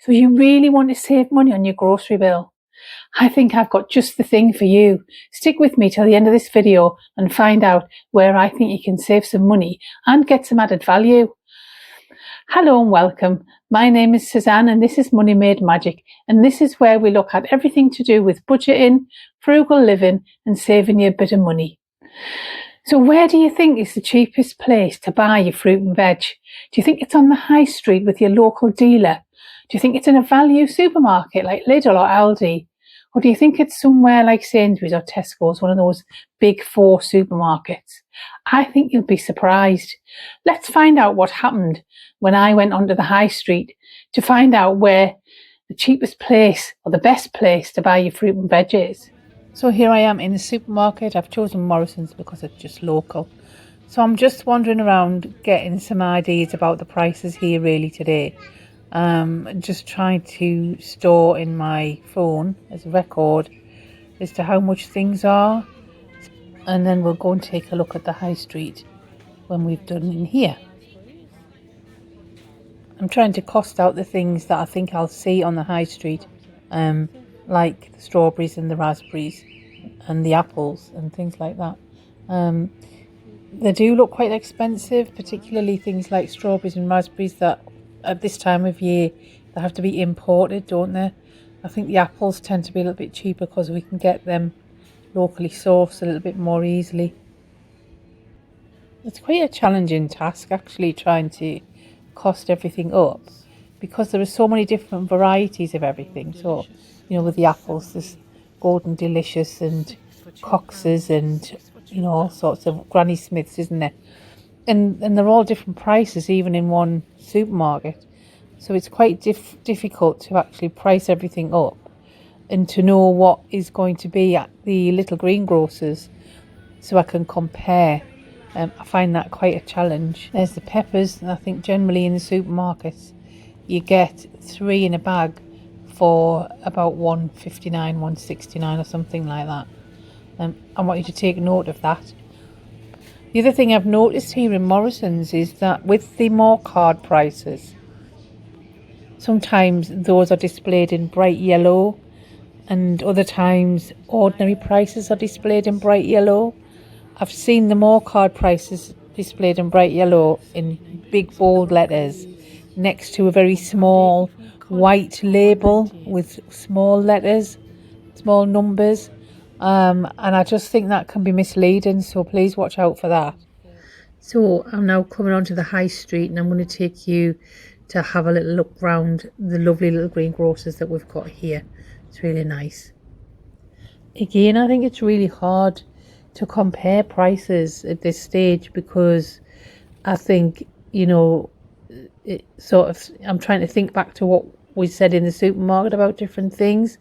So you really want to save money on your grocery bill? I think I've got just the thing for you. Stick with me till the end of this video and find out where I think you can save some money and get some added value. Hello and welcome. My name is Suzanne and this is Money Made Magic, and this is where we look at everything to do with budgeting, frugal living and saving you a bit of money. So where do you think is the cheapest place to buy your fruit and veg? Do you think it's on the high street with your local dealer? Do you think it's in a value supermarket like Lidl or Aldi? Or do you think it's somewhere like Sainsbury's or Tesco's, one of those big four supermarkets? I think you'll be surprised. Let's find out what happened when I went onto the high street to find out where the cheapest place or the best place to buy your fruit and veg is. So here I am in the supermarket. I've chosen Morrisons because it's just local. So I'm just wandering around getting some ideas about the prices here really today. Just trying to store in my phone as a record as to how much things are, and then we'll go and take a look at the high street when we've done in here. I'm trying to cost out the things that I think I'll see on the high street, like the strawberries and the raspberries and the apples and things like that. They do look quite expensive, particularly things like strawberries and raspberries that at this time of year they have to be imported, don't they? I think the apples tend to be a little bit cheaper because we can get them locally sourced a little bit more easily. It's quite a challenging task actually, trying to cost everything up, because there are so many different varieties of everything. So, you know, with the apples there's Golden Delicious and Coxes and, you know, all sorts of Granny Smiths, isn't there? And they're all different prices even in one supermarket, so it's quite difficult to actually price everything up and to know what is going to be at the little greengrocers so I can compare. I find that quite a challenge. There's the peppers, and I think generally in the supermarkets you get 3 in a bag for about $1.59, $1.69 or something like that. I want you to take note of that. The other thing I've noticed here in Morrisons is that with the more card prices, sometimes those are displayed in bright yellow and other times ordinary prices are displayed in bright yellow. I've seen the more card prices displayed in bright yellow in big bold letters next to a very small white label with small letters, small numbers. And I just think that can be misleading, so please watch out for that. So I'm now coming onto the high street and I'm going to take you to have a little look round the lovely little greengrocers that we've got here. It's really nice. Again, I think it's really hard to compare prices at this stage because I think, you know, it sort of, I'm trying to think back to what we said in the supermarket about different things.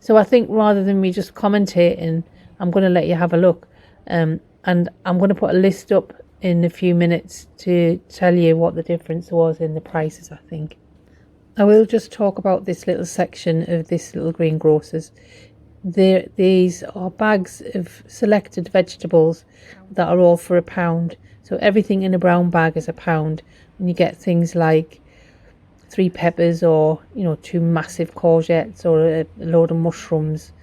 So I think rather than me just commentating, I'm going to let you have a look. And I'm going to put a list up in a few minutes to tell you what the difference was in the prices, I think. I will just talk about this little section of this little greengrocers. These are bags of selected vegetables that are all for £1. So everything in a brown bag is £1. And you get things like 3 peppers or, you know, 2 massive courgettes or a load of mushrooms,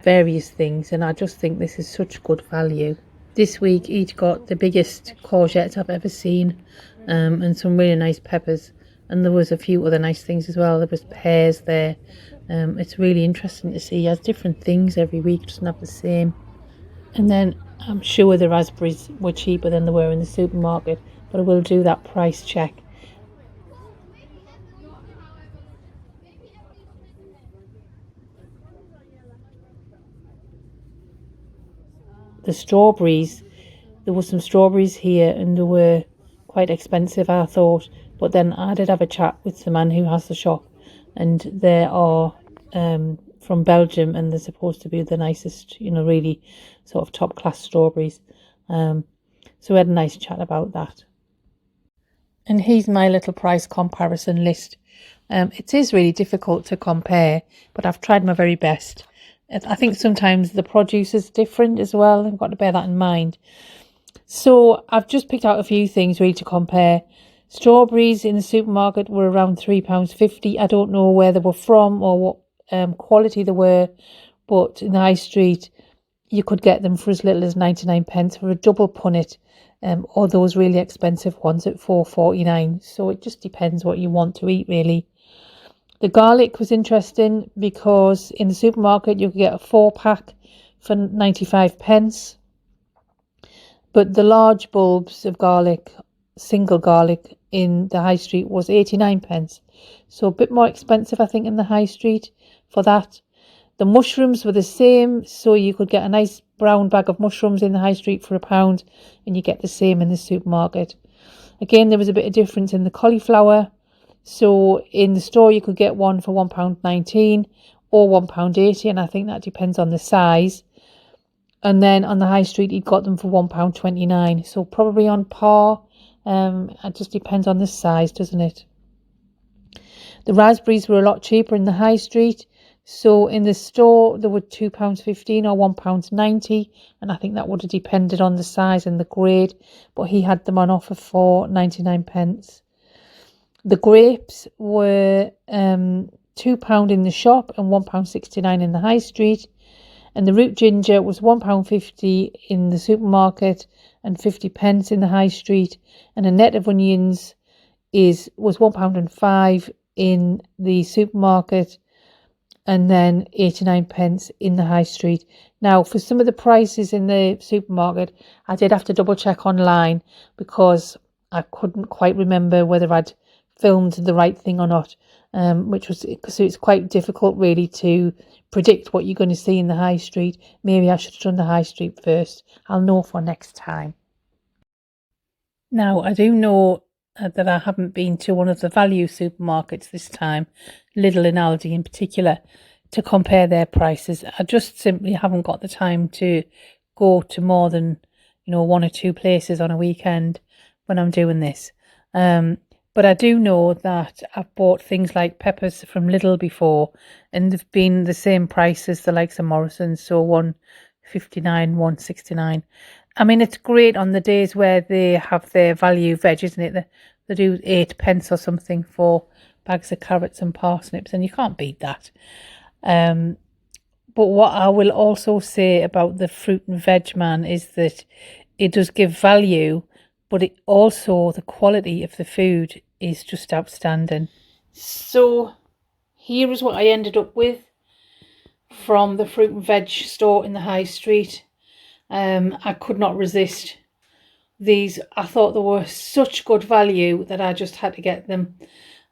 various things. And I just think this is such good value. This week each got the biggest courgettes I've ever seen, and some really nice peppers. And there was a few other nice things as well. There was pears there. It's really interesting to see. He has different things every week, doesn't have the same. And then I'm sure the raspberries were cheaper than they were in the supermarket, but I will do that price check. The strawberries, there were some strawberries here and they were quite expensive, I thought, but then I did have a chat with the man who has the shop, and they are from Belgium and they're supposed to be the nicest, you know, really sort of top class strawberries. So we had a nice chat about that. And here's my little price comparison list. It is really difficult to compare, but I've tried my very best. I think sometimes the produce is different as well. I've got to bear that in mind. So I've just picked out a few things really to compare. Strawberries in the supermarket were around £3.50. I don't know where they were from or what quality they were, but in the high street you could get them for as little as 99 pence for a double punnet, or those really expensive ones at 4.49. So it just depends what you want to eat, really. The garlic was interesting because in the supermarket you could get a 4-pack for 95 pence, but the large bulbs of garlic, single garlic, in the high street was 89 pence. So a bit more expensive, I think, in the high street for that. The mushrooms were the same, so you could get a nice brown bag of mushrooms in the high street for £1, and you get the same in the supermarket. Again, there was a bit of difference in the cauliflower. So in the store you could get one for £1.19 or £1.80, and I think that depends on the size. And then on the high street you got them for £1.29, so probably on par. It just depends on the size, doesn't it? The raspberries were a lot cheaper in the high street. So in the store they were £2.15 or £1.90, and I think that would have depended on the size and the grade, but he had them on offer for 99 pence. The grapes were £2 in the shop and £1.69 in the high street, and the root ginger was £1.50 in the supermarket and 50 pence in the high street, and a net of onions was £1.05 in the supermarket and then 89 pence in the high street. Now, for some of the prices in the supermarket, I did have to double check online because I couldn't quite remember whether I'd filmed the right thing or not, which was because it's quite difficult really to predict what you're going to see in the high street. Maybe I should have done the high street first. I'll know for next time. Now, I do know that I haven't been to one of the value supermarkets this time, Lidl and Aldi in particular, to compare their prices. I just simply haven't got the time to go to more than, one or two places on a weekend when I'm doing this. But I do know that I've bought things like peppers from Lidl before, and they've been the same price as the likes of Morrisons, so £1.59, £1.69. I mean, it's great on the days where they have their value veg, isn't it? They do 8 pence or something for bags of carrots and parsnips, and you can't beat that. But what I will also say about the fruit and veg man is that it does give value, but it also, the quality of the food is just outstanding. So here is what I ended up with from the fruit and veg store in the high street. I could not resist these. I thought they were such good value that I just had to get them.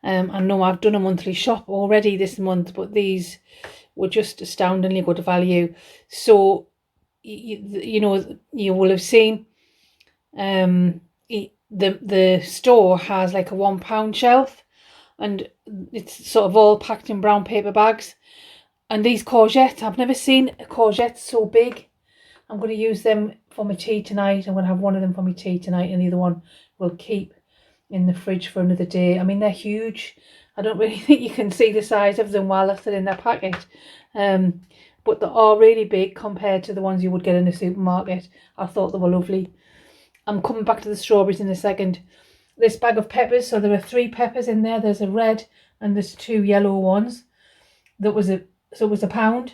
I know I've done a monthly shop already this month, but these were just astoundingly good value. So you will have seen the store has like a £1 shelf, and it's sort of all packed in brown paper bags. And these courgettes, I've never seen a courgette so big. I'm going to use them for my tea tonight. I'm going to have one of them for my tea tonight, and the other one will keep in the fridge for another day. I mean, they're huge. I don't really think you can see the size of them while they're still in their packet. But they are really big compared to the ones you would get in the supermarket. I thought they were lovely. I'm coming back to the strawberries in a second. This bag of peppers, so there are 3 peppers in there. There's a red and there's 2 yellow ones. So it was £1.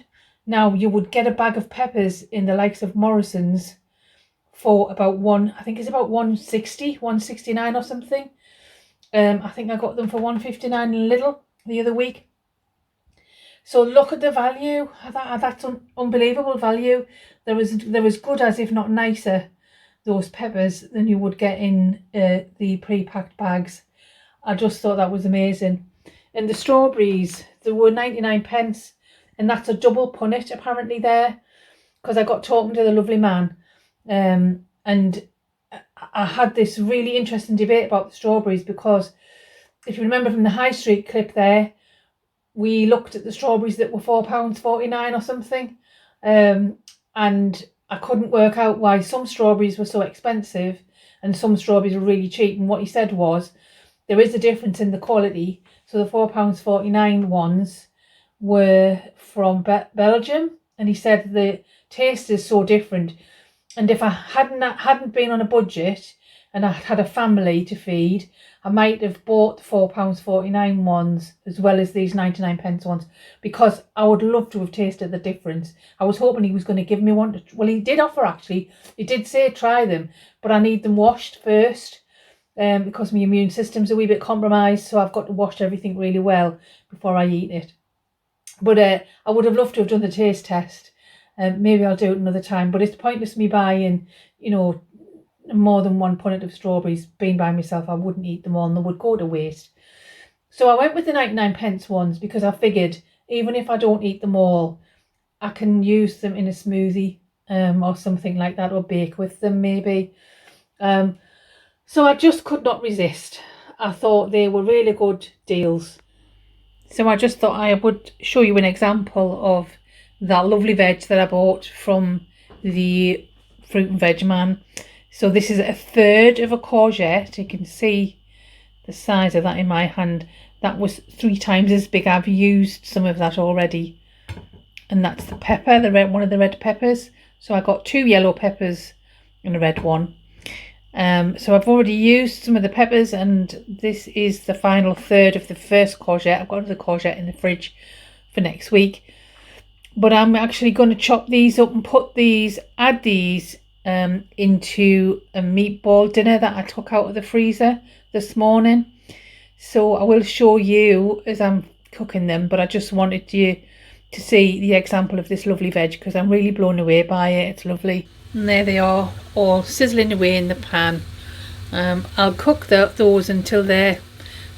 Now, you would get a bag of peppers in the likes of Morrisons for about I think it's about £1.60, £1.69 or something. I think I got them for £1.59 in Lidl the other week. So look at the value. That's unbelievable value. They're as good as, if not nicer, those peppers than you would get in the pre-packed bags. I just thought that was amazing. And the strawberries, they were 99 pence. And that's a double punnet apparently there, because I got talking to the lovely man. And I had this really interesting debate about the strawberries, because if you remember from the high street clip there, we looked at the strawberries that were £4.49 or something. And I couldn't work out why some strawberries were so expensive and some strawberries were really cheap. And what he said was, there is a difference in the quality. So the £4.49 ones were from Belgium, and he said the taste is so different. And if I hadn't been on a budget and I had a family to feed, I might have bought the £4.49 ones as well as these 99p ones, because I would love to have tasted the difference. I was hoping he was going to give me one. Well, he did offer, actually. He did say try them, but I need them washed first. Because my immune system's a wee bit compromised, so I've got to wash everything really well before I eat it. But I would have loved to have done the taste test. Maybe I'll do it another time. But it's pointless me buying, you know, more than one punnet of strawberries. Being by myself, I wouldn't eat them all and they would go to waste. So I went with the 99p ones because I figured even if I don't eat them all, I can use them in a smoothie or something like that, or bake with them maybe. So I just could not resist. I thought they were really good deals. So I just thought I would show you an example of that lovely veg that I bought from the fruit and veg man. So this is 1/3 of a courgette. You can see the size of that in my hand. That was 3 times as big. I've used some of that already. And that's the pepper, one of the red peppers. So I got 2 yellow peppers and a red one. So I've already used some of the peppers, and this is the final 1/3 of the first courgette. I've got another courgette in the fridge for next week. But I'm actually going to chop these up and add these into a meatball dinner that I took out of the freezer this morning. So I will show you as I'm cooking them, but I just wanted you to see the example of this lovely veg because I'm really blown away by it. It's lovely. And there they are, all sizzling away in the pan. I'll cook those until they're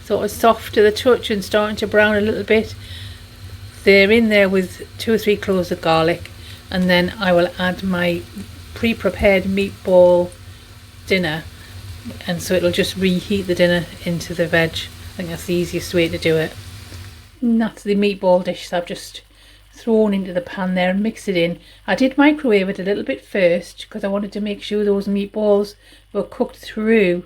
sort of soft to the touch and starting to brown a little bit. They're in there with 2 or 3 cloves of garlic, and then I will add my pre-prepared meatball dinner, and so it'll just reheat the dinner into the veg. I think that's the easiest way to do it. And that's the meatball dish that I've just thrown into the pan there and mixed it in. I did microwave it a little bit first because I wanted to make sure those meatballs were cooked through,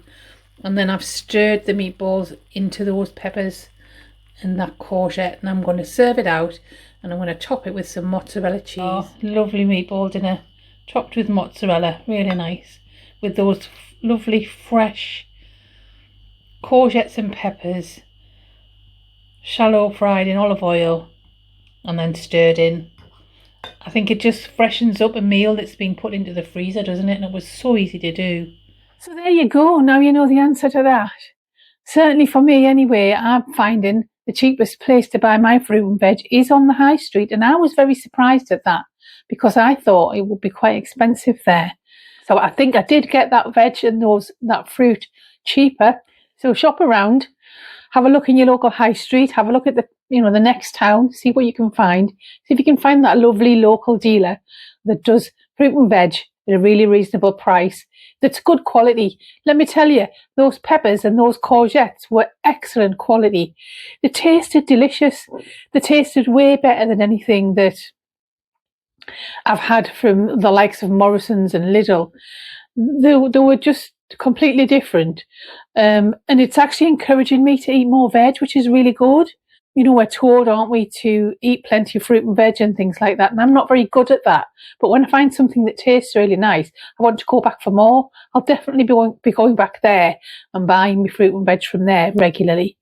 and then I've stirred the meatballs into those peppers and that courgette, and I'm going to serve it out, and I'm going to top it with some mozzarella cheese. Oh, lovely meatball dinner topped with mozzarella, really nice, with those lovely fresh courgettes and peppers, shallow fried in olive oil and then stirred in. I think it just freshens up a meal that's been put into the freezer, doesn't it? And it was so easy to do. So there you go, now you know the answer to that. Certainly for me anyway, I'm finding the cheapest place to buy my fruit and veg is on the high street, and I was very surprised at that because I thought it would be quite expensive there. So I think I did get that veg and that fruit cheaper. So shop around, have a look in your local high street, have a look at the next town, see what you can find. See if you can find that lovely local dealer that does fruit and veg at a really reasonable price, that's good quality. Let me tell you, those peppers and those courgettes were excellent quality. They tasted delicious. They tasted way better than anything that I've had from the likes of Morrisons and Lidl. They were just completely different. And it's actually encouraging me to eat more veg, which is really good. You know, we're told, aren't we, to eat plenty of fruit and veg and things like that. And I'm not very good at that. But when I find something that tastes really nice, I want to go back for more. I'll definitely be going back there and buying my fruit and veg from there regularly.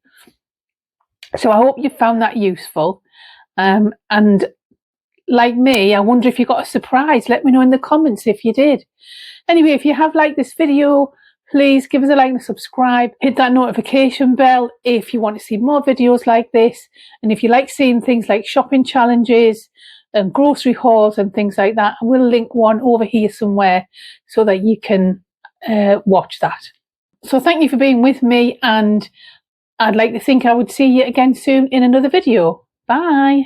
So I hope you found that useful. And like me, I wonder if you got a surprise. Let me know in the comments if you did. Anyway, if you have liked this video, please give us a like and subscribe. Hit that notification bell if you want to see more videos like this. And if you like seeing things like shopping challenges and grocery hauls and things like that, I will link one over here somewhere so that you can watch that. So thank you for being with me, and I'd like to think I would see you again soon in another video. Bye.